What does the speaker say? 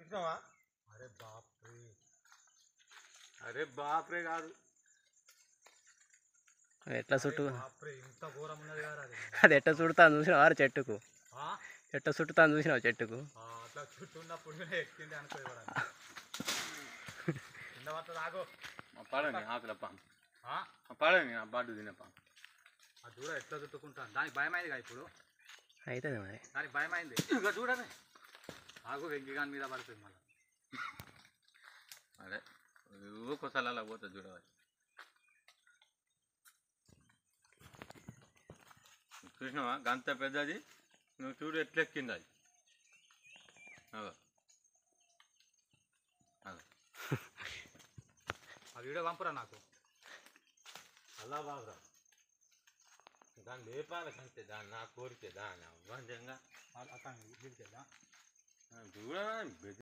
చూసినావా? అరే బాప్రే, అరే బాప్రే కాదు, ఎట్లా చుట్టూ బాప్రే ఇంత ఘోరం ఉన్నది కదా అది. అది ఎట్లా చుడుతాను చూసినావా చెట్టుకు? ఆ? ఎట్లా చుట్టుతాను చూసినావు చెట్టుకు? అట్లా చుట్టూ ఉన్నప్పుడు ఎక్కింది అనుకో ఇవ్వడానికి కింద పడుతుంది. ఆగో పడని ఆకులప్ప, పడని ఆ బాటు తినప్ప. అది చూడ ఎట్లా చుట్టుకుంటాను. దానికి భయమైంది కదా ఇప్పుడు. అవుతుంది మరి. దానికి భయమైంది. ఇంకా చూడమే ఆగు, వెంకిగాని మీద పడుతుంది మళ్ళీ. అదే ఊకోసారి అలా పోతుంది చూడవాలి. చూసినావా గంత పెద్దది, నువ్వు చూడు ఎట్లా ఎక్కింది అది. అదో అదో ఆ వీడియో పంపురా నాకు. అలా బాగా దాన్ని లేపాలి అంతే, దాన్ని నా కోరికే దాన్ని అవ్వంజంగా అతను చూడ చూడ